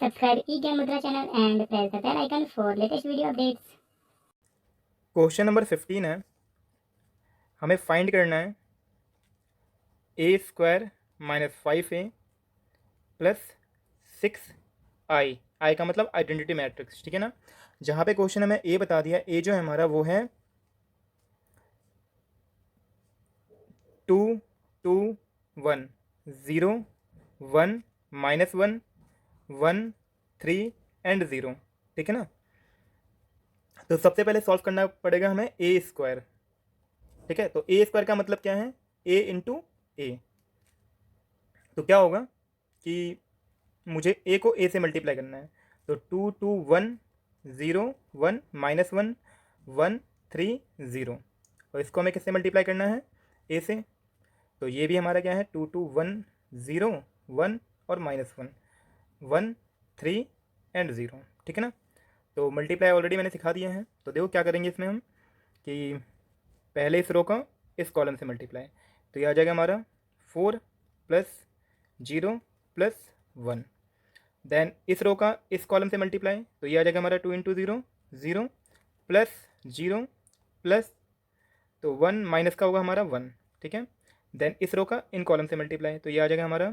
Subscribe eGyan Mudra channel and press the bell icon for latest video updates. Question number 15 है, हमें find करना है a square minus 5a plus 6i। I का मतलब identity matrix, ठीक है ना। जहाँ पे क्वेश्चन हमें ए बता दिया, ए जो है हमारा वो है 2 2 1 0 1 -1 1 3 एंड 0, ठीक है ना। तो सबसे पहले सॉल्व करना पड़ेगा हमें ए स्क्वायर, ठीक है। तो ए स्क्वायर का मतलब क्या है, ए इंटू ए। तो क्या होगा कि मुझे ए को ए से मल्टीप्लाई करना है। तो 2 2 1 0 1 -1 1 3 0, और इसको हमें किससे मल्टीप्लाई करना है, ए से। तो ये भी हमारा क्या है 2 2 1 0 1 और -1 1 3 एंड 0, ठीक है ना। तो मल्टीप्लाई ऑलरेडी मैंने सिखा दिया है। तो देखो क्या करेंगे इसमें हम कि पहले इस रो का इस कॉलम से मल्टीप्लाई। तो ये आ जाएगा हमारा 4 प्लस 0 प्लस 1। देन इस रो का इस कॉलम से मल्टीप्लाई, तो ये आ जाएगा हमारा 2 इंटू 0 0 प्लस 0 प्लस, तो 1 माइनस का होगा हमारा 1, ठीक है। देन इस रो का इन कॉलम से मल्टीप्लाई, तो ये आ जाएगा हमारा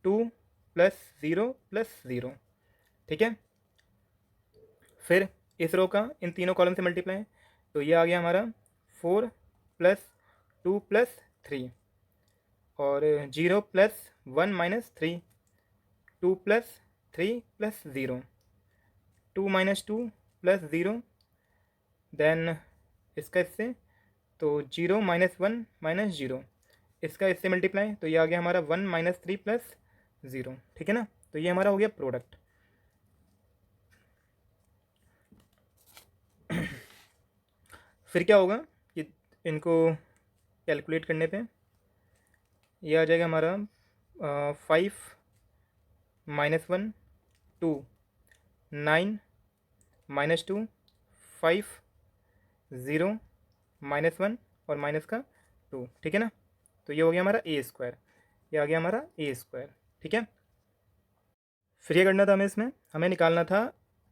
2 प्लस 0 प्लस 0, ठीक है। फिर इस रो का इन तीनों कॉलम से मल्टीप्लाई, तो ये आ गया हमारा 4 प्लस 2 प्लस 3 और 0 plus 1 minus 3 2 plus 3 plus 0 2 minus 2 plus 0, then इसका इससे, तो 0 माइनस 1 माइनस 0, इसका इससे मल्टीप्लाई, तो ये आ गया हमारा 1 माइनस 3 प्लस 0, ठीक है ना। तो ये हमारा हो गया प्रोडक्ट। फिर क्या होगा कि इनको कैलकुलेट करने पे ये आ जाएगा हमारा 5 -1 2 9 -2 5 0 -1 और माइनस का 2, ठीक है ना। तो ये हो गया हमारा ए स्क्वायर, ये आ गया हमारा ए स्क्वायर, ठीक है। फिर ये करना था हमें निकालना था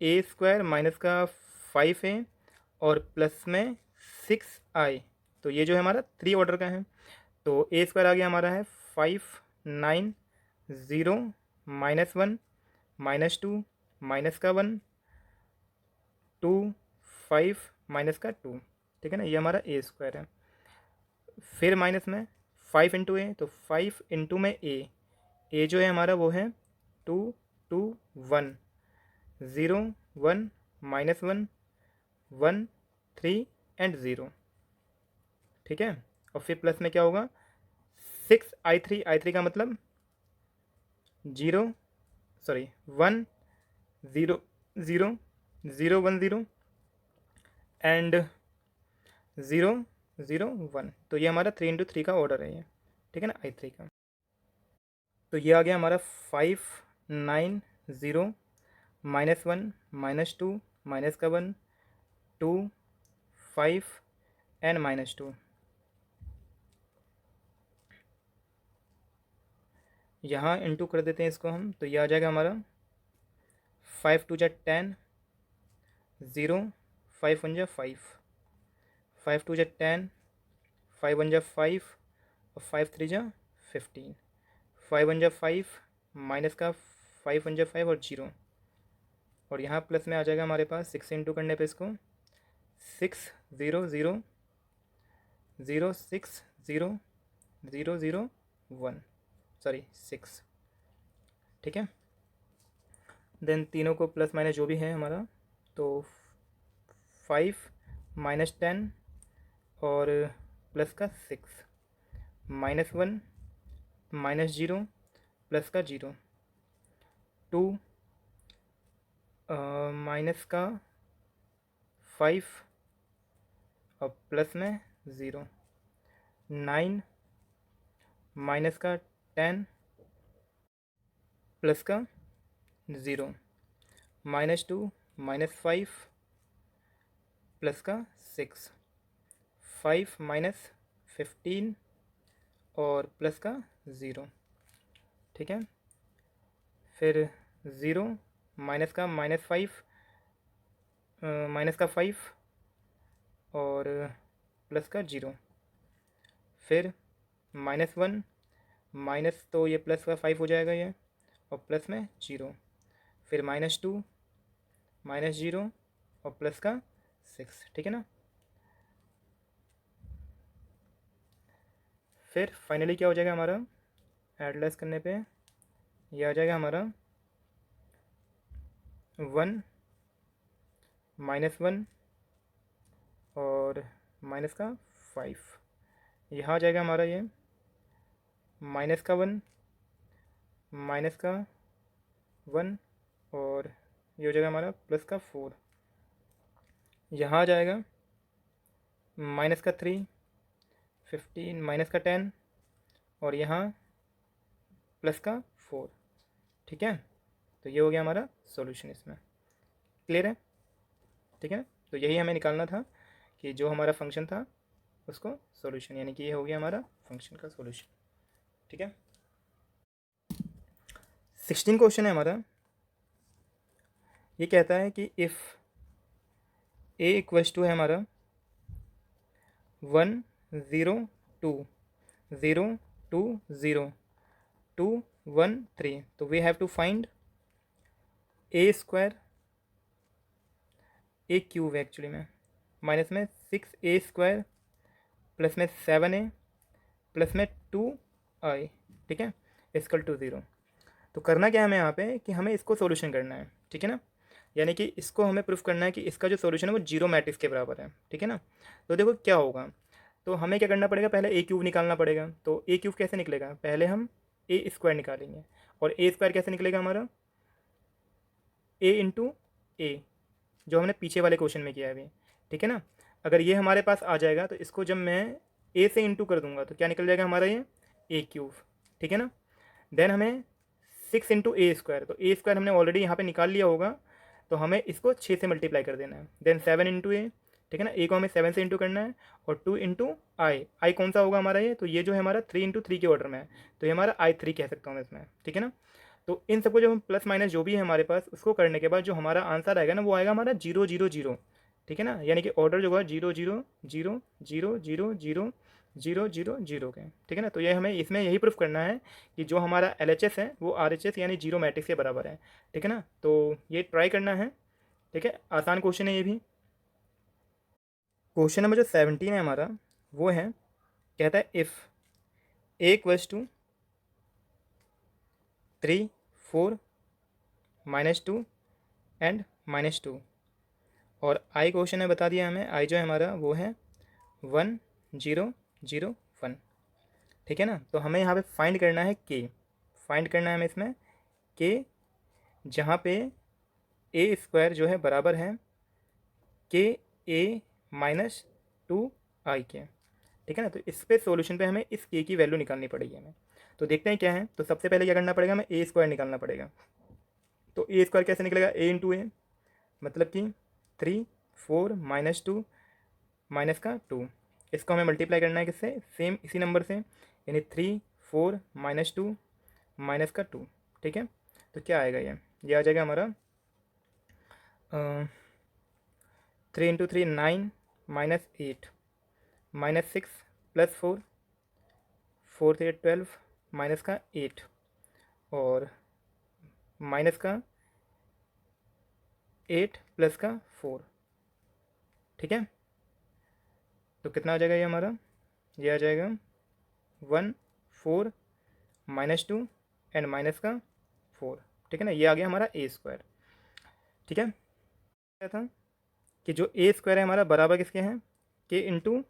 ए स्क्वायर माइनस का 5a और प्लस में 6i। तो ये जो है हमारा 3 ऑर्डर का है। तो ए स्क्वायर आ गया हमारा है 5 9 0 -1 -2 माइनस का 1 2 5 माइनस का 2, ठीक है ना। ये हमारा ए स्क्वायर है। फिर माइनस में 5 इंटू ए, तो 5 इंटू में ए जो है हमारा वो है 2 2 1 0 1 -1 1 3 एंड 0, ठीक है। और फिर प्लस में क्या होगा 6i3 का मतलब 0 सॉरी 1 0 0 0 1 0 एंड 0 0 1। तो ये हमारा 3 इंटू 3 का ऑर्डर है ये, ठीक है ना, i3 का। तो ये आ गया हमारा 5 9 0 -1 -2 माइनस का 1 2 5 एंड -2। यहाँ इंटू कर देते हैं इसको हम, तो ये आ जाएगा हमारा 5 2 जा 10 0 5 1 जा 5 5 2 जा 10 5 1 जा 5 और 5 3 जा 15 5 1 जा 5 माइनस का 5 1 जा 5 और 0, और यहाँ प्लस में आ जाएगा हमारे पास 6 इंटू करने पे इसको 6 0 0 0 6 0 0 0 1 सॉरी 6, ठीक है। देन तीनों को प्लस माइनस जो भी है हमारा, तो 5 -10 और प्लस का 6 -1 -0 प्लस का 0 2 माइनस का 5 और प्लस में 0 9 माइनस का 10 प्लस का 0 -2 -5 प्लस का 6 5 -15 और प्लस का 0, ठीक है। फिर 0 माइनस का -5, माइनस का 5 और प्लस का 0, फिर -1, माइनस तो ये प्लस का 5 हो जाएगा ये, और प्लस में 0, फिर -2, -0 और प्लस का 6, ठीक है ना। फिर फाइनली क्या हो जाएगा हमारा, एडलेस करने पे ये आ जाएगा हमारा 1, -1 और माइनस का 5, यहाँ आ जाएगा हमारा ये माइनस का 1, माइनस का 1 और ये हो जाएगा हमारा प्लस का 4, यहाँ आ जाएगा माइनस का 3, 15, माइनस का 10 और यहाँ प्लस का 4, ठीक है। तो ये हो गया हमारा सॉल्यूशन इसमें, क्लियर है, ठीक है। तो यही हमें निकालना था कि जो हमारा फंक्शन था उसको सॉल्यूशन, यानी कि ये हो गया हमारा फंक्शन का सॉल्यूशन, ठीक है। 16 क्वेश्चन है हमारा, ये कहता है कि इफ़ ए इक्वल्स टू है हमारा 1 0 2 0 2 0 2 1 3, तो we have to find a square, a cube actually में, माइनस में 6a² प्लस में 7a प्लस में 2i, ठीक है, इक्वल टू 0। तो करना क्या है हमें यहाँ पे कि हमें इसको सॉल्यूशन करना है, ठीक है ना, यानी कि इसको हमें प्रूफ करना है कि इसका जो सॉल्यूशन है वो जीरो मैट्रिक्स के बराबर है, ठीक है ना। तो देखो क्या होगा, तो हमें क्या करना पड़ेगा, पहले ए क्यूब निकालना पड़ेगा। तो ए क्यूब कैसे निकलेगा, पहले हम ए स्क्वायर निकालेंगे, और ए स्क्वायर कैसे निकलेगा हमारा, ए इंटू ए, जो हमने पीछे वाले क्वेश्चन में किया है अभी, ठीक है ना। अगर ये हमारे पास आ जाएगा तो इसको जब मैं ए से इंटू कर दूंगा तो क्या निकल जाएगा हमारा ये ए क्यूब, ठीक है ना। देन हमें 6 इंटू ए स्क्वायर, तो ए स्क्वायर हमने ऑलरेडी यहाँ पे निकाल लिया होगा, तो हमें इसको 6 से मल्टीप्लाई कर देना है। देन 7 इंटू ए, ठीक है ना, ए को हमें 7 से इंटू करना है, और 2 इंटू आई कौन सा होगा हमारा ये, तो ये जो है हमारा 3 इंटू 3 के ऑर्डर में है, तो ये हमारा I3 कह सकता हूँ मैं इसमें, ठीक है ना। तो इन सबको जब हम प्लस माइनस जो भी है हमारे पास उसको करने के बाद जो हमारा आंसर आएगा ना वो आएगा हमारा 0 0 0, ठीक है ना, यानी कि ऑर्डर जो होगा 0 0 0 0 0 0 0 0 0 के, ठीक है ना। तो ये हमें इसमें यही प्रूफ करना है कि जो हमारा LHS है वो RHS यानी जीरो मैट्रिक्स के बराबर है, ठीक है ना। तो ये ट्राई करना है, ठीक है, आसान क्वेश्चन है ये भी। क्वेश्चन नंबर जो 17 है हमारा वो है, कहता है if a equals to 3 4 -2 and -2, और आई क्वेश्चन है बता दिया हमें, आई जो है हमारा वो है 1 0 0 1, ठीक है ना। तो हमें यहाँ पे फाइंड करना है के, फाइंड करना है हमें इसमें के, जहाँ पे ए स्क्वायर जो है बराबर है के ए -2i के, ठीक है ना। तो इस पे सॉल्यूशन पे हमें इस के की वैल्यू निकालनी पड़ेगी हमें। तो देखते हैं क्या है, तो सबसे पहले क्या करना पड़ेगा, हमें ए स्क्वायर निकालना पड़ेगा। तो ए स्क्वायर कैसे निकलेगा, ए इंटू ए, मतलब कि 3 4 -2 माइनस का 2, इसको हमें मल्टीप्लाई करना है किससे, सेम इसी नंबर से, यानी 3 4 -2 माइनस का 2, ठीक है। तो क्या आएगा ये आ जाएगा हमारा 3 इंटू 3 9 -8 -6 प्लस 4 4 से 12 माइनस का 8 और माइनस का 8 प्लस का 4, ठीक है। तो कितना आ जाएगा ये हमारा, ये आ जाएगा 1 4 -2 एंड माइनस का 4, ठीक है ना। ये आ गया हमारा ए स्क्वायर, ठीक है। क्या था कि जो ए स्क्वायर है हमारा बराबर किसके हैं, के इंटू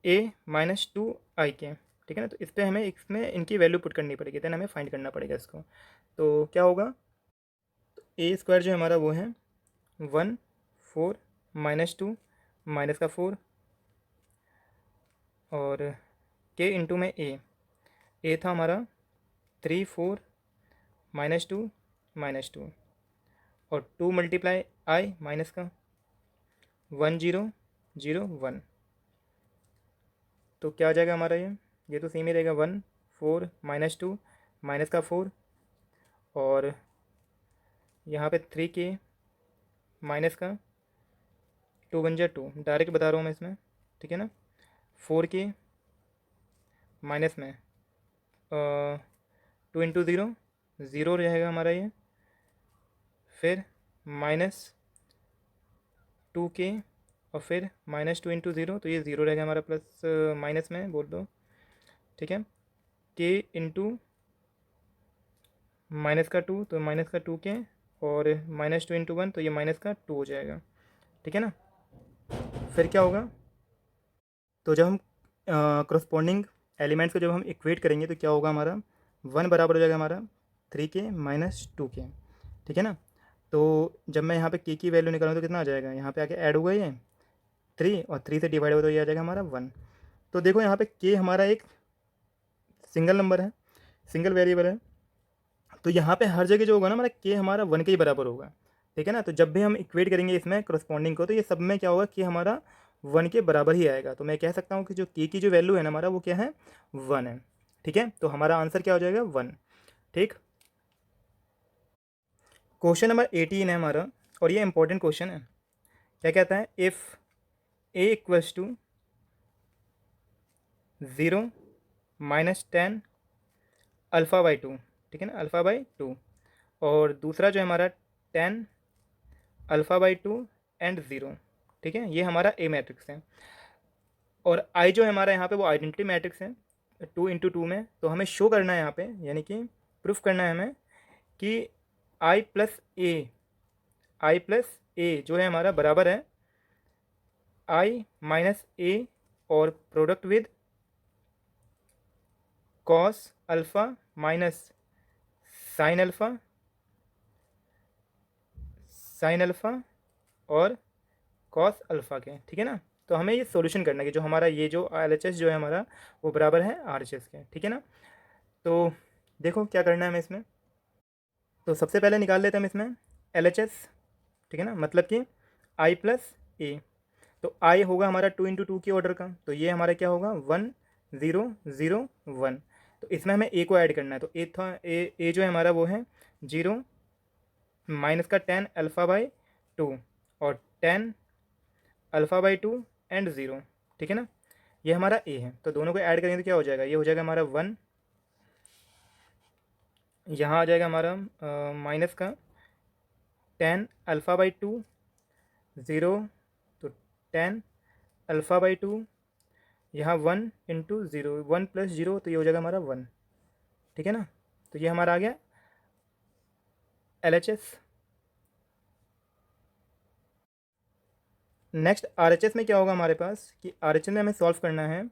ए -2i के, ठीक है ना। तो इस पर हमें इसमें इनकी वैल्यू पुट करनी पड़ेगी, देन हमें फाइंड करना पड़ेगा इसको। तो क्या होगा, तो ए स्क्वायर जो हमारा वो है 1 4 -2 माइनस का 4 और के इंटू में ए था हमारा 3 4 -2 और 2 मल्टीप्लाई आई माइनस का 1 0 0 1, तो क्या आ जाएगा हमारा ये तो सेम ही रहेगा 1 4 -2 माइनस का 4 और यहाँ पे 3k माइनस का 2 बन जाए 2, डायरेक्ट बता रहा हूँ मैं इसमें, ठीक है ना। 4k माइनस में 2 इंटू ज़ीरो, ज़ीरो रहेगा हमारा ये, फिर माइनस 2k और फिर माइनस 2 इंटू ज़ीरो, तो ये ज़ीरो रहेगा हमारा, प्लस माइनस में बोल दो, ठीक है। k इंटू माइनस का 2, तो माइनस का 2k, और माइनस 2 इंटू 1, तो ये माइनस का 2 हो जाएगा, ठीक है ना। फिर क्या होगा, तो जब हम करस्पॉन्डिंग एलिमेंट्स को जब हम इक्वेट करेंगे तो क्या होगा हमारा, 1 बराबर हो जाएगा हमारा 3k माइनस 2k, ठीक है ना। तो जब मैं यहाँ पे k की वैल्यू निकालूँ तो कितना आ जाएगा, यहाँ पे आके ऐड होगा ये 3, और 3 से डिवाइड होगा तो ये आ जाएगा हमारा 1। तो देखो यहाँ पे k हमारा एक सिंगल नंबर है, सिंगल वेरिएबल है, तो यहाँ पे हर जगह जो होगा ना हमारा k हमारा 1 के ही बराबर होगा, ठीक है ना। तो जब भी हम इक्वेट करेंगे इसमें करस्पॉन्डिंग को, तो ये सब में क्या होगा, k हमारा 1 के बराबर ही आएगा। तो मैं कह सकता हूँ कि जो k की जो वैल्यू है ना हमारा, वो क्या है, 1 है, ठीक है। तो हमारा आंसर क्या हो जाएगा, 1, ठीक। क्वेश्चन नंबर 18 है हमारा, और ये इंपॉर्टेंट क्वेश्चन है। क्या कहता है, if a equals to 0 minus 10 alpha by 2, ठीक है ना, अल्फ़ा बाई 2, और दूसरा जो है हमारा 10 अल्फ़ा बाई 2 एंड 0, ठीक है, ये हमारा ए मैट्रिक्स है। और आई जो है हमारा यहाँ पे वो आइडेंटिटी मैट्रिक्स है 2 इंटू 2 में। तो हमें शो करना है यहाँ पे, यानी कि प्रूफ करना है हमें कि आई प्लस ए जो है हमारा बराबर है आई माइनस ए और product with cos alpha minus sine alpha और कॉस अल्फ़ा के, ठीक है ना। तो हमें ये सॉल्यूशन करना है कि जो हमारा ये जो LHS जो है हमारा वो बराबर है RHS के, ठीक है ना। तो देखो क्या करना है हमें इसमें। तो सबसे पहले निकाल लेते हैं हम इसमें LHS, ठीक है ना, मतलब कि आई प्लस ए। तो आई होगा हमारा 2 इंटू 2 के ऑर्डर का, तो ये हमारा क्या होगा 1 0 0 1। तो इसमें हमें ए को ऐड करना है, तो ए था ए जो है हमारा वो है 0 माइनस का 10 अल्फ़ा बाई 2 और 10 अल्फ़ा बाई 2 एंड 0, ठीक है ना। ये हमारा ए है, तो दोनों को ऐड करेंगे तो क्या हो जाएगा, ये हो जाएगा हमारा 1, यहाँ आ जाएगा हमारा माइनस का 10 अल्फ़ा बाई 2 0, तो 10 अल्फ़ा बाई 2, यहाँ 1 इंटू 0, 1 प्लस 0, तो ये हो जाएगा हमारा 1, ठीक है ना। तो ये हमारा आ गया LHS। नेक्स्ट RHS में क्या होगा हमारे पास कि RHS में हमें सॉल्व करना है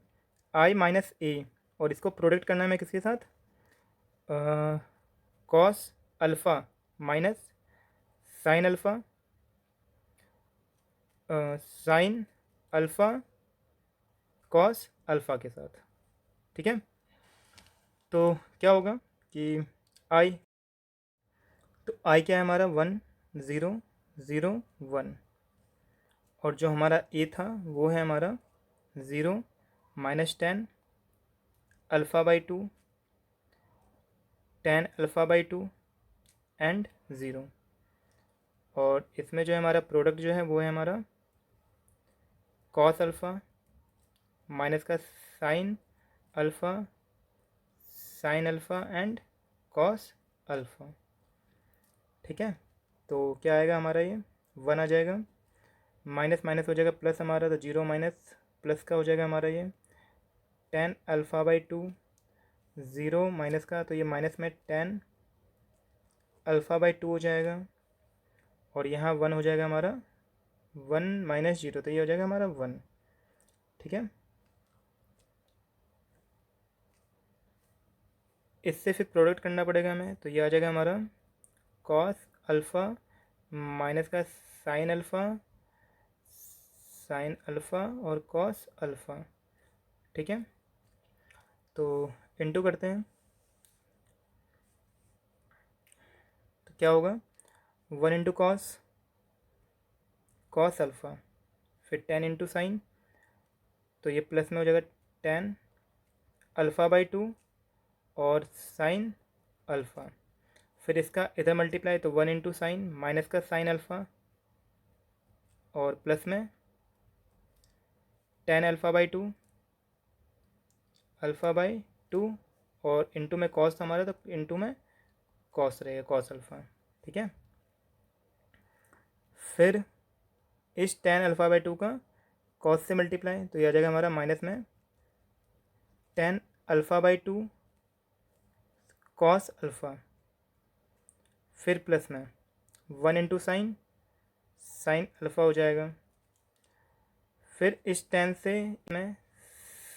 आई माइनस ए, और इसको प्रोडक्ट करना है हमें किसके साथ, cos alpha minus sine alpha, sine alpha cos alpha के साथ, ठीक है। तो क्या होगा कि आई, तो आई क्या है हमारा 1 0 0 1, और जो हमारा ए था वो है हमारा 0 minus 10 alpha by 2 10 alpha by 2 and 0, और इसमें जो है हमारा प्रोडक्ट जो है वो है हमारा कॉस अल्फ़ा माइनस का alpha sine alpha and cos alpha, ठीक है। तो क्या आएगा हमारा, ये 1 आ जाएगा, माइनस माइनस हो जाएगा प्लस हमारा, तो 0 माइनस प्लस का हो जाएगा हमारा ये 10 अल्फ़ा बाई 2, 0 माइनस का, तो ये माइनस में 10 अल्फ़ा बाई 2 हो जाएगा, और यहाँ 1 हो जाएगा हमारा 1 माइनस 0, तो ये हो जाएगा हमारा 1, ठीक है। इससे फिर प्रोडक्ट करना पड़ेगा हमें, तो ये आ जाएगा हमारा कॉस अल्फ़ा माइनस का साइन अल्फ़ा और कॉस अल्फ़ा, ठीक है। तो इंटू करते हैं, तो क्या होगा 1 इंटू कॉस अल्फ़ा, फिर 10 इंटू साइन, तो ये प्लस में हो जाएगा 10 अल्फ़ा बाई 2 और साइन अल्फ़ा, फिर इसका इधर मल्टीप्लाई, तो 1 इंटू साइन माइनस का साइन अल्फ़ा और प्लस में tan alpha by to, alpha by to और इंटू में कॉस हमारा, तो इंटू में कॉस रहेगा, कॉस अल्फ़ा। ठीक है, फिर इस टेन अल्फ़ा बाई टू का कॉस से मल्टीप्लाई, तो यह आ जाएगा हमारा माइनस में tan alpha by two cos alpha, फिर प्लस में 1 इंटू साइन, साइन अल्फ़ा हो जाएगा। फिर इस टेन से मैं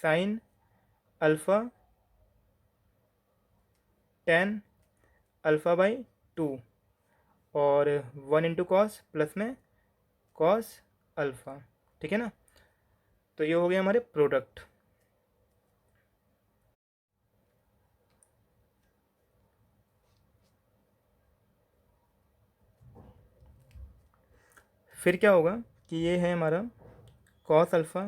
sine alpha tan alpha by to और 1 इंटू कॉस प्लस में कॉस अल्फ़ा। ठीक है ना, तो ये हो गया हमारे प्रोडक्ट। फिर क्या होगा कि ये है हमारा कॉस अल्फ़ा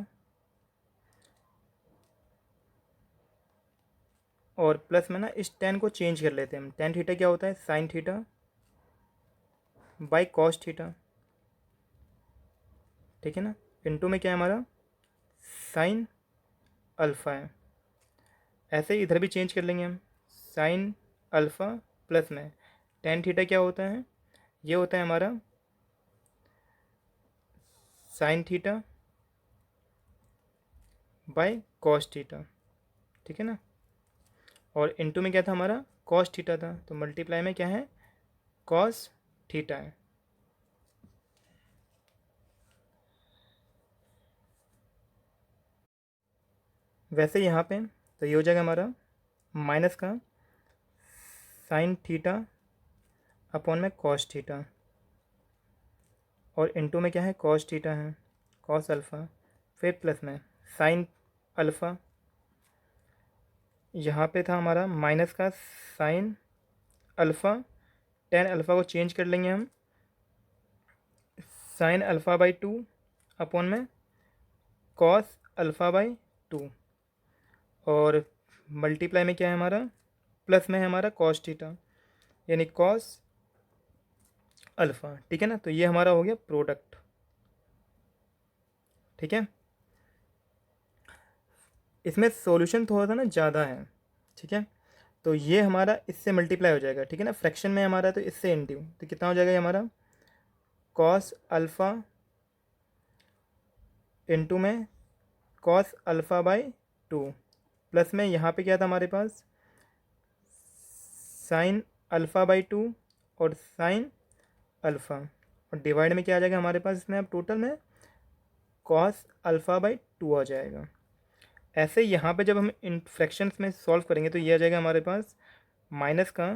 और प्लस में ना इस टेन को चेंज कर लेते हैं हम। टेन थीटा क्या होता है, sine theta by cos theta. ठीक है ना, इंटू में क्या है हमारा साइन अल्फ़ा है। ऐसे ही इधर भी चेंज कर लेंगे हम, साइन अल्फ़ा प्लस में टेन थीटा क्या होता है, ये होता है हमारा sine theta by cos theta. ठीक है ना, और इंटू में क्या था हमारा कॉस थीटा था, तो मल्टीप्लाई में क्या है कॉस थीटा है। वैसे यहाँ पे तो ये हो जाएगा हमारा माइनस का साइन थीटा अपॉन में कॉस थीटा और इंटू में क्या है कॉस थीटा है, कॉस अल्फ़ा, फिर प्लस में साइन अल्फ़ा। यहाँ पे था हमारा माइनस का साइन अल्फ़ा, टेन अल्फ़ा को चेंज कर लेंगे हम, sine alpha by two upon में कॉस अल्फ़ा बाई टू और मल्टीप्लाई में क्या है हमारा प्लस में है हमारा कॉस थीटा यानी कॉस अल्फ़ा। ठीक है ना, तो ये हमारा हो गया प्रोडक्ट। ठीक है, इसमें सॉल्यूशन थोड़ा सा ना ज़्यादा है। ठीक है, तो ये हमारा इससे मल्टीप्लाई हो जाएगा। ठीक है ना, फ्रैक्शन में हमारा तो इससे इंटू, तो कितना हो जाएगा ये हमारा कॉस अल्फ़ा इंटू में cos alpha by two plus में यहाँ पे क्या था हमारे पास साइन अल्फ़ा बाई टू और साइन अल्फ़ा और डिवाइड में क्या आ जाएगा हमारे पास इसमें अब टोटल में कॉस अल्फ़ा बाई टू आ जाएगा। ऐसे यहाँ पे जब हम इन फ्रैक्शंस में सॉल्व करेंगे तो ये आ जाएगा हमारे पास माइनस का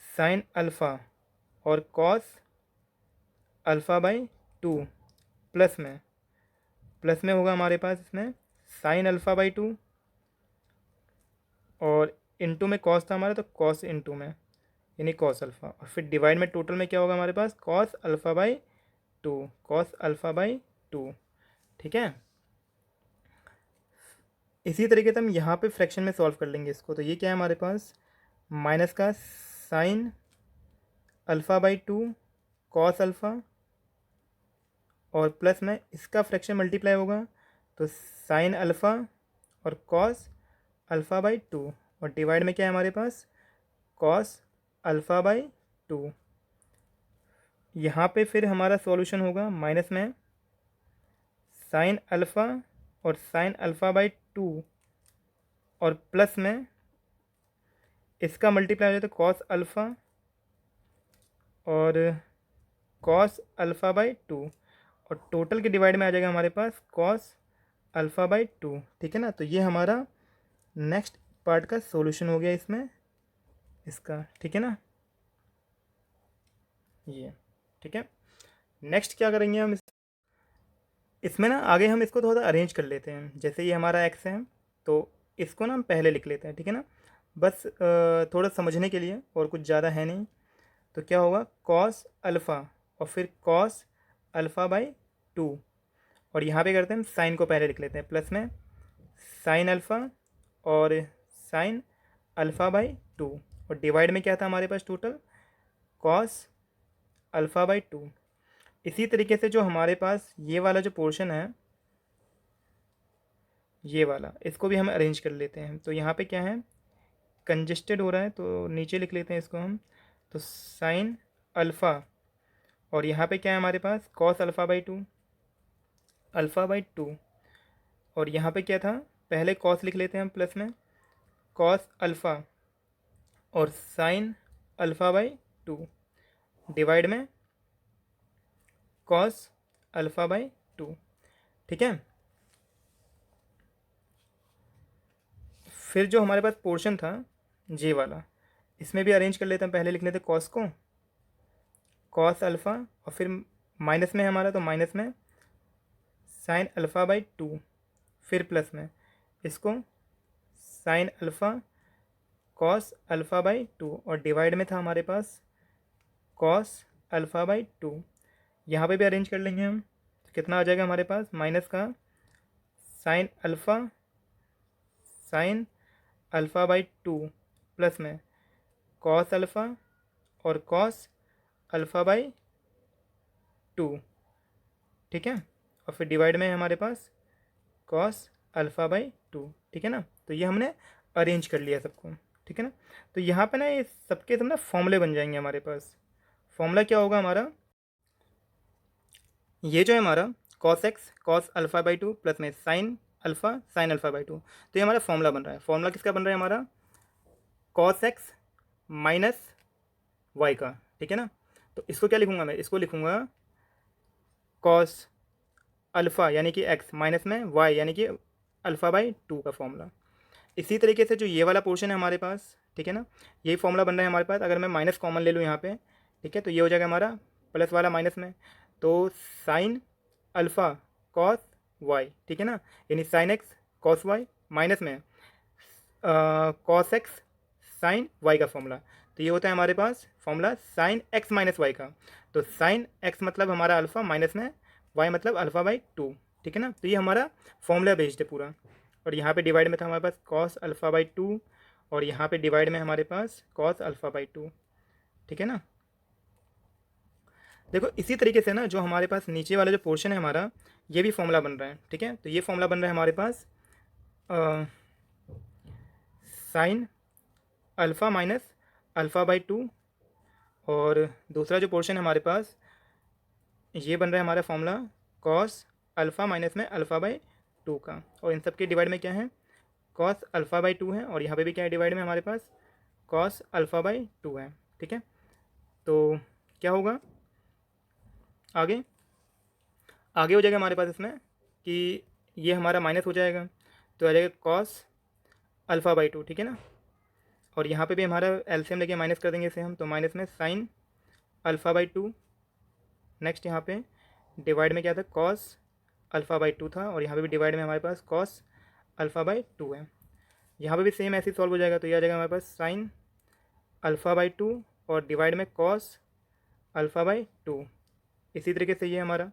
साइन अल्फ़ा और cos alpha by two plus में होगा हमारे पास इसमें साइन अल्फ़ा बाई टू और इंटू में कॉस था हमारा तो कॉस इंटू में यानी कॉस अल्फ़ा और फिर डिवाइड में टोटल में क्या होगा हमारे पास cos alpha by two, cos alpha by two. ठीक है, इसी तरीके से हम यहाँ पे फ्रैक्शन में सॉल्व कर लेंगे इसको। तो ये क्या है हमारे पास माइनस का sine alpha by two cos alpha और प्लस में इसका फ्रैक्शन मल्टीप्लाई होगा तो साइन अल्फ़ा और कॉस अल्फ़ा बाई टू और डिवाइड में क्या है हमारे पास कॉस अल्फ़ा बाई टू। यहाँ पे फिर हमारा सॉल्यूशन होगा माइनस में साइन अल्फ़ा और साइन अल्फ़ा बाई टू और प्लस में इसका मल्टीप्लाई हो जाए तो कॉस अल्फ़ा और कॉस अल्फ़ा बाई टू और टोटल के डिवाइड में आ जाएगा हमारे पास कॉस अल्फ़ा बाई टू। ठीक है ना, तो ये हमारा नेक्स्ट पार्ट का सॉल्यूशन हो गया इसमें इसका। ठीक है ना, ये ठीक है। नेक्स्ट क्या करेंगे हम इसमें ना आगे हम इसको थोड़ा सा अरेंज कर लेते हैं। जैसे ये हमारा एक्स है तो इसको ना हम पहले लिख लेते हैं। ठीक है ना, बस थोड़ा समझने के लिए और कुछ ज़्यादा है नहीं। तो क्या होगा कॉस अल्फ़ा और फिर कॉस अल्फ़ा बाई टू और यहाँ पे करते हैं हम साइन को पहले लिख लेते हैं प्लस में साइन अल्फ़ा और साइन अल्फ़ा बाई टू और डिवाइड में क्या था हमारे पास टोटल, कॉस अल्फ़ा बाई 2। इसी तरीके से जो हमारे पास ये वाला जो पोर्शन है, ये वाला, इसको भी हम अरेंज कर लेते हैं। तो यहाँ पे क्या है, कंजेस्टेड हो रहा है तो नीचे लिख लेते हैं इसको हम। तो साइन अल्फ़ा, और यहाँ पे क्या है हमारे पास, cos alpha by 2, alpha by 2। और यहाँ पे क्या था, पहले कॉस लिख लेते हैं हम प्लस में, कॉस अल्फ़ा और साइन अल्फ़ा बाई 2 डिवाइड में कॉस अल्फ़ा बाई 2। ठीक है। फिर जो हमारे पास पोर्शन था जे वाला, इसमें भी अरेंज कर लेते हैं। पहले लिख लेते हैं कॉस को, कॉस अल्फ़ा, और फिर माइनस में है हमारा, तो माइनस में साइन अल्फ़ा बाई 2, फिर प्लस में इसको sine alpha cos alpha by 2, और डिवाइड में था हमारे पास कॉस अल्फ़ा बाई 2। यहाँ पे भी अरेंज कर लेंगे हम, तो कितना आ जाएगा हमारे पास, माइनस का साइन अल्फ़ा बाई 2 प्लस में कॉस अल्फ़ा और कॉस अल्फ़ा बाई 2। ठीक है। और फिर डिवाइड में है हमारे पास कॉस अल्फ़ा बाई 2। ठीक है ना। तो ये हमने अरेंज कर लिया सबको। ठीक है ना। तो यहाँ पे ना ये सबके सब ना फॉर्मूले बन जाएंगे हमारे पास। फॉर्मूला क्या होगा हमारा, ये जो है हमारा cos x cos alpha by 2 plus में साइन अल्फ़ा बाई 2। तो ये हमारा फॉर्मूला बन रहा है। फॉर्मूला किसका बन रहा है हमारा, कॉस एक्स माइनस वाई का। ठीक है ना। तो इसको क्या लिखूंगा मैं, इसको लिखूंगा कॉस अल्फ़ा यानी कि एक्स माइनस में वाई यानी कि अल्फ़ा बाई 2 का फॉर्मूला। इसी तरीके से जो ये वाला पोर्शन है हमारे पास, ठीक है ना, यही फॉर्मूला बन रहा है हमारे पास। अगर मैं माइनस कॉमन ले लूँ यहाँ पे, ठीक है, तो ये हो जाएगा हमारा प्लस वाला माइनस में, तो साइन अल्फ़ा कॉस वाई। ठीक है ना, यानी sine x cos y minus में कॉस एक्स साइन वाई का फॉर्मूला। तो ये होता है हमारे पास formula sine x minus y का। तो साइन एक्स मतलब हमारा अल्फ़ा माइनस में वाई मतलब अल्फ़ा बाई 2। ठीक है ना। तो ये हमारा फॉर्मूला बेस्ड है पूरा। और यहाँ पे डिवाइड में था हमारे पास कॉस अल्फ़ा बाई 2, और यहाँ पे डिवाइड में हमारे पास कॉस अल्फ़ा बाई 2। ठीक है ना। देखो इसी तरीके से ना जो हमारे पास नीचे वाला जो पोर्शन है हमारा, ये भी फॉर्मूला बन रहा है। ठीक है। तो ये फॉर्मूला बन रहा है हमारे पास sine alpha minus alpha by 2, और दूसरा जो पोर्शन है हमारे पास, ये बन रहा है हमारा फॉर्मूला कॉस अल्फ़ा माइनस में अल्फ़ा बाई 2 का। और इन सब के डिवाइड में क्या है, कॉस अल्फ़ा बाई 2 है, और यहाँ पे भी क्या है डिवाइड में हमारे पास कॉस अल्फ़ा बाई 2 है। ठीक है। तो क्या होगा आगे, आगे हो जाएगा हमारे पास इसमें कि ये हमारा माइनस हो जाएगा, तो आ जाएगा कॉस अल्फ़ा बाई 2। ठीक है ना। और यहाँ पे भी हमारा एलसीएम लेके माइनस कर देंगे इसे हम, तो माइनस में साइन अल्फ़ा बाई 2। नेक्स्ट यहाँ पे डिवाइड में क्या था, कॉस अल्फ़ा बाई 2 था, और यहाँ पे भी डिवाइड में हमारे पास कॉस अल्फ़ा बाई 2 है। यहाँ पे भी सेम ऐसे सॉल्व हो जाएगा, तो ये आ जाएगा हमारे पास साइन अल्फ़ा बाई 2 और डिवाइड में कॉस अल्फ़ा बाई 2। इसी तरीके से ये हमारा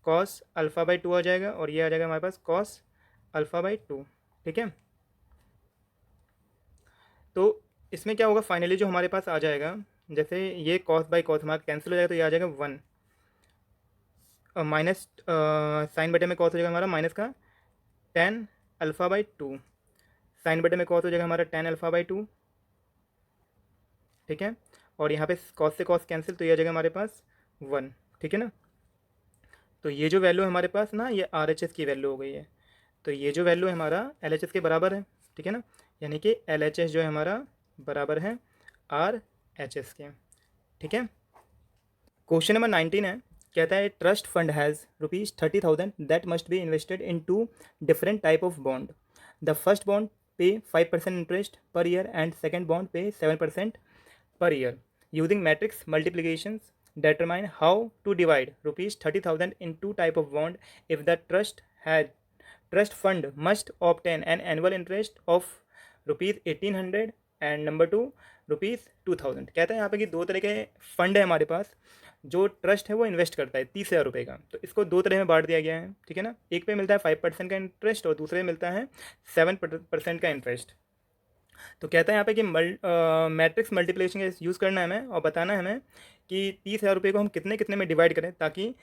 कॉस अल्फ़ा बाई 2 आ जाएगा, और ये आ जाएगा हमारे पास कॉस अल्फ़ा बाई 2। ठीक है। तो इसमें क्या होगा फाइनली जो हमारे पास आ जाएगा, जैसे ये कॉस बाई कॉस हमारा कैंसिल हो जाएगा, तो ये आ जाएगा 1, माइनस साइन बटे में कॉस हो जाएगा हमारा माइनस का टेन अल्फ़ा बाई 2, साइन बटे में कॉस हो जाएगा हमारा टेन अल्फ़ा बाई 2। ठीक है। और यहाँ पे कॉस से कॉस कैंसिल, तो ये आ जाएगा हमारे पास 1। ठीक है ना। तो ये जो वैल्यू है हमारे पास ना, ये RHS की वैल्यू हो गई है। तो ये जो वैल्यू है हमारा LHS के बराबर है। ठीक है ना, यानी कि LHS जो है हमारा बराबर है RHS के। ठीक है। क्वेश्चन नंबर 19 है, कहता है trust fund has ₹30,000 that must be invested in 2 different type of bond. The first bond पे 5% interest per year and second bond पे 7% per year. Using matrix multiplications, determine how to divide ₹30,000 in two type of bond if the trust fund must obtain an annual interest of ₹1,800 and number 2 ₹2,000। कहता है यहाँ पे कि दो तरह के fund है हमारे पास, जो ट्रस्ट है वो इन्वेस्ट करता है 30,000 रुपये का। तो इसको दो तरह में बांट दिया गया है। ठीक है ना। एक पे मिलता है 5% का इंटरेस्ट और दूसरे में मिलता है 7% का इंटरेस्ट। तो कहता है यहाँ पे कि मैट्रिक्स मल्टीप्लिकेशन का यूज़ करना है हमें और बताना है हमें कि 30,000 रुपये को हम कितने कितने में डिवाइड करें ताकि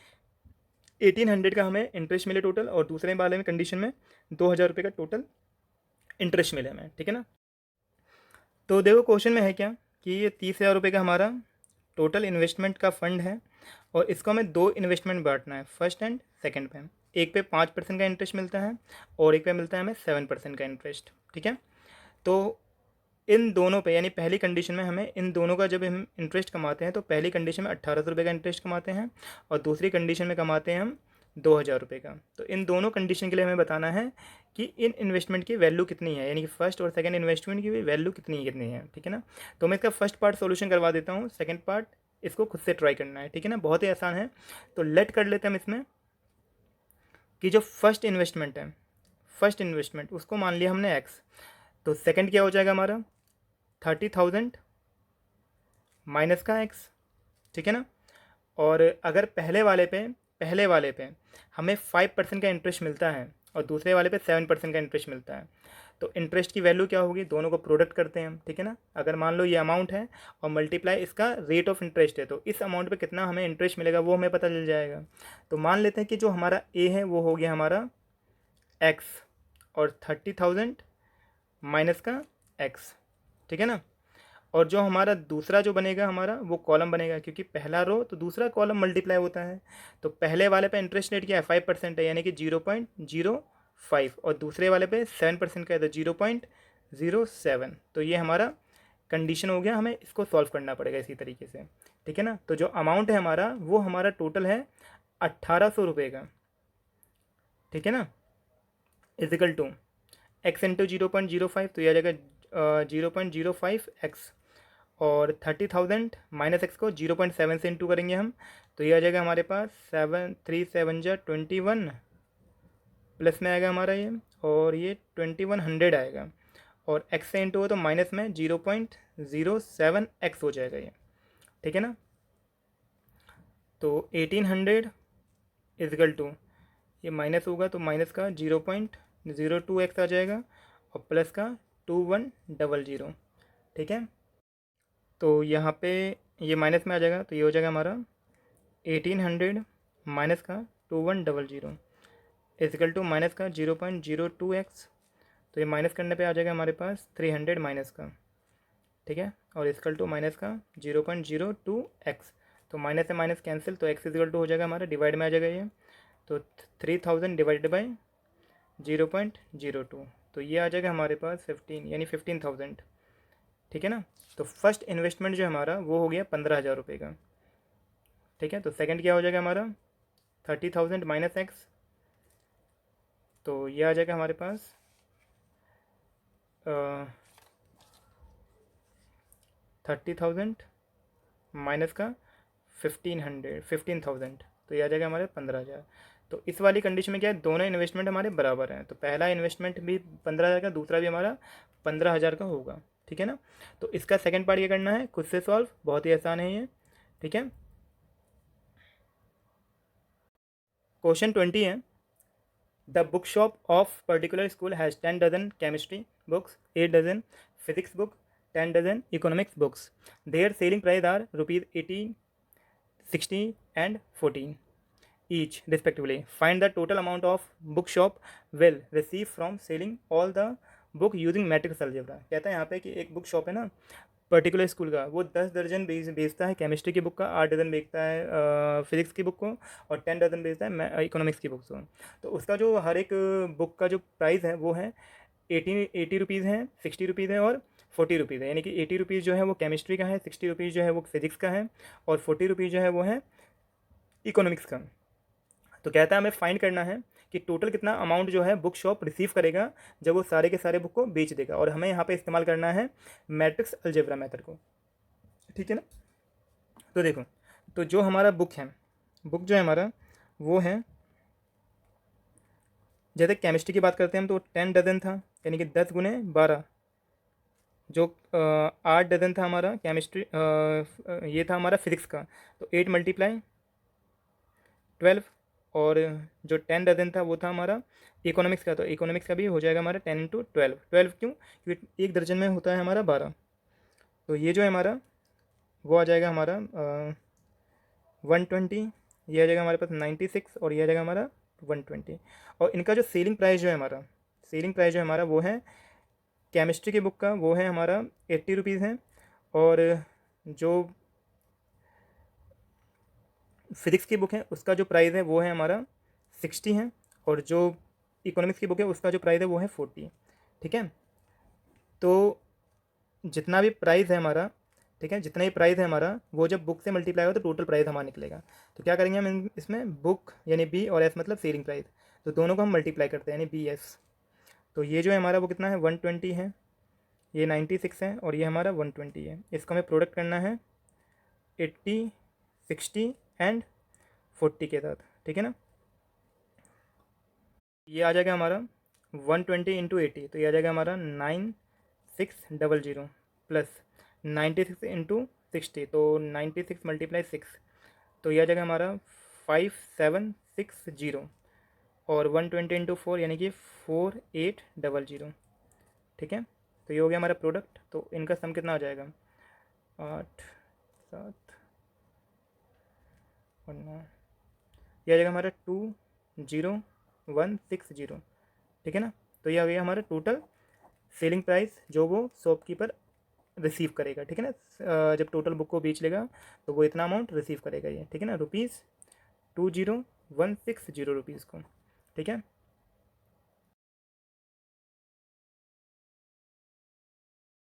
1800 का हमें इंटरेस्ट मिले टोटल, और दूसरे वाले में कंडीशन में 2,000 रुपये का टोटल इंटरेस्ट मिले हमें, ठीक है ना। तो देखो क्वेश्चन में है क्या कि ये 30,000 रुपये का हमारा टोटल इन्वेस्टमेंट का फंड है और इसको हमें दो इन्वेस्टमेंट बांटना है, फर्स्ट एंड सेकंड पे। एक पे 5% का इंटरेस्ट मिलता है और एक पे मिलता है हमें 7% का इंटरेस्ट, ठीक है। तो इन दोनों पे यानी पहली कंडीशन में हमें इन दोनों का जब हम इंटरेस्ट कमाते हैं तो पहली कंडीशन में 1800 रुपये का इंटरेस्ट कमाते हैं और दूसरी कंडीशन में कमाते हैं हम 2,000 रुपये का। तो इन दोनों कंडीशन के लिए हमें बताना है कि इन इन्वेस्टमेंट की वैल्यू कितनी है, यानी कि फर्स्ट और सेकंड इन्वेस्टमेंट की वैल्यू कितनी है, ठीक है ना। तो मैं इसका फर्स्ट पार्ट सॉल्यूशन करवा देता हूँ, सेकंड पार्ट इसको खुद से ट्राई करना है, ठीक है ना, बहुत ही आसान है। तो लेट कर लेते हैं हम इसमें कि जो फर्स्ट इन्वेस्टमेंट है, फर्स्ट इन्वेस्टमेंट उसको मान लिया हमने एक्स, तो सेकंड क्या हो जाएगा हमारा 30,000 माइनस का एक्स, ठीक है ना। और अगर पहले वाले पे हमें 5% का इंटरेस्ट मिलता है और दूसरे वाले पे 7% का इंटरेस्ट मिलता है, तो इंटरेस्ट की वैल्यू क्या होगी, दोनों को प्रोडक्ट करते हैं हम, ठीक है ना। अगर मान लो ये अमाउंट है और मल्टीप्लाई इसका रेट ऑफ इंटरेस्ट है, तो इस अमाउंट पे कितना हमें इंटरेस्ट मिलेगा वो हमें पता चल जाएगा। तो मान लेते हैं कि जो हमारा ए है वो हो गया हमारा एक्स और 30,000 माइनस का एक्स, ठीक है ना। और जो हमारा दूसरा जो बनेगा हमारा वो कॉलम बनेगा, क्योंकि पहला रो तो दूसरा कॉलम मल्टीप्लाई होता है। तो पहले वाले पे इंटरेस्ट रेट क्या है 5% है, यानी कि 0.05, और दूसरे वाले पे 7% का है तो 0.07। तो ये हमारा कंडीशन हो गया, हमें इसको सॉल्व करना पड़ेगा इसी तरीके से, ठीक है ना। तो जो अमाउंट है हमारा वो हमारा टोटल है 1800 रुपये का, ठीक है ना, इजिकल टू एक्स इंटू 0.05, तो यह आ जाएगा 0.05x, और 30,000 माइनस एक्स को 0.7 से इंटू करेंगे हम, तो ये आ जाएगा हमारे पास 7 3 7 जा 21, प्लस में आएगा हमारा ये, और ये 2100 आएगा, और एक्स से इंटू हो तो माइनस में 0.07x हो जाएगा ये, ठीक है ना। तो 1800 इजकल टू ये माइनस होगा तो माइनस का 0.02x आ जाएगा और प्लस का 2100, ठीक है। तो यहाँ पे ये माइनस में आ जाएगा तो ये हो जाएगा हमारा 1800 माइनस का 2100 इजिकल टू माइनस का 0.02x, तो ये माइनस करने पे आ जाएगा हमारे पास 300 माइनस का, ठीक है, और इजिकल टू माइनस का 0.02x, तो माइनस से माइनस कैंसिल, तो x इजिकल टू हो जाएगा हमारा डिवाइड में आ जाएगा ये, तो 3000 डिवाइडेड बाई 0.02, तो ये आ जाएगा हमारे पास 15 यानी 15,000, ठीक है ना। तो फर्स्ट इन्वेस्टमेंट जो हमारा वो हो गया 15,000 रुपये का, ठीक है। तो सेकंड क्या हो जाएगा हमारा 30,000 माइनस एक्स, तो ये आ जाएगा हमारे पास 30,000 माइनस का 15,000, तो ये आ जाएगा हमारे 15,000। तो इस वाली कंडीशन में क्या है, दोनों इन्वेस्टमेंट हमारे बराबर हैं, तो पहला इन्वेस्टमेंट भी 15,000 का, दूसरा भी हमारा 15,000 का होगा, ठीक है ना। तो इसका सेकंड पार्ट ये करना है खुद से सॉल्व, बहुत ही आसान है ये, ठीक है। क्वेश्चन 20 है, the book shop of particular school has 10 dozen chemistry books, 8 dozen physics book, 10 dozen economics books, their selling price are ₹18, 60 and 14 each respectively. Find the total amount of bookshop will receive from selling all the book using matrix algebra. कहता है यहाँ पे कि एक book shop है ना particular school का, वो 10 दर्जन बेचता है केमिस्ट्री की बुक का, 8 डजन बेचता है फिजिक्स की बुक को, और 10 डजन बेचता है इकोनॉमिक्स की बुक को। तो उसका जो हर एक बुक का जो प्राइस है वो है 80 रुपीज़ है, 60 रुपीज़ है और 40 रुपीज़ है, यानी कि 80 रुपीज़ जो है वो केमिस्ट्री का है, 60 रुपीज़ जो है वो फिजिक्स का है, और 40 रुपीज़ जो है वो है इकोनॉमिक्स का। तो कहता है हमें फाइंड करना है कि टोटल कितना अमाउंट जो है बुक शॉप रिसीव करेगा जब वो सारे के सारे बुक को बेच देगा, और हमें यहाँ पे इस्तेमाल करना है मैट्रिक्स अलजेब्रा मेथड को, ठीक है ना। तो देखो, तो जो हमारा बुक है, बुक जो है हमारा वो है, जैसे केमिस्ट्री की बात करते हैं हम तो 10 डजन था, यानी कि 10 गुने 12, जो 8 डजन था हमारा केमिस्ट्री, ये था हमारा फिजिक्स का, तो 8 मल्टीप्लाई 12, और जो 10 डजन था वो था हमारा इकोनॉमिक्स का, तो इकोनॉमिक्स का भी हो जाएगा हमारा 10 × 12। 12 क्यों? क्योंकि एक दर्जन में होता है हमारा 12। तो ये जो है हमारा वो आ जाएगा हमारा 120, ये आ जाएगा हमारे पास 96, और ये आ जाएगा हमारा 120। और इनका जो सेलिंग प्राइस जो है हमारा, सेलिंग प्राइस जो है हमारा वो है केमिस्ट्री की बुक का वो है हमारा 80 रुपीज़ है, और जो फिज़िक्स की बुक है उसका जो प्राइस है वो है हमारा 60 है, और जो इकोनॉमिक्स की बुक है उसका जो प्राइस है वो है 40। ठीक है, तो जितना भी प्राइस है हमारा, ठीक है, जितना भी प्राइस है हमारा वो जब बुक से मल्टीप्लाई होगा तो टोटल प्राइस हमारा निकलेगा। तो क्या करेंगे हम इसमें बुक यानी बी और एस मतलब सेलिंग प्राइस, तो दोनों को हम मल्टीप्लाई करते हैं यानी बी एस। तो ये जो है हमारा वो कितना है 120 है, ये 96 है, और ये हमारा 120 है। इसको हमें प्रोडक्ट करना है 80, 60 एंड 40 के साथ। ठीक है ना, ये आ जाएगा हमारा 120 इंटू 80, तो ये आ जाएगा हमारा 9600 प्लस 96 इंटू 60, तो 96 मल्टीप्लाई 6, तो ये आ जाएगा हमारा 5760, और 120 इंटू 4 यानी कि 4800। ठीक है, तो ये हो गया हमारा प्रोडक्ट। तो इनका सम कितना हो जाएगा 8 7 और 9, ये आ जाएगा हमारा 20160। ठीक है ना, तो ये आ गया हमारा टोटल सेलिंग प्राइस जो वो शॉपकीपर रिसीव करेगा। ठीक है ना, जब टोटल बुक को बेच लेगा तो वो इतना अमाउंट रिसीव करेगा ये। ठीक है ना, ₹20,160 को। ठीक है।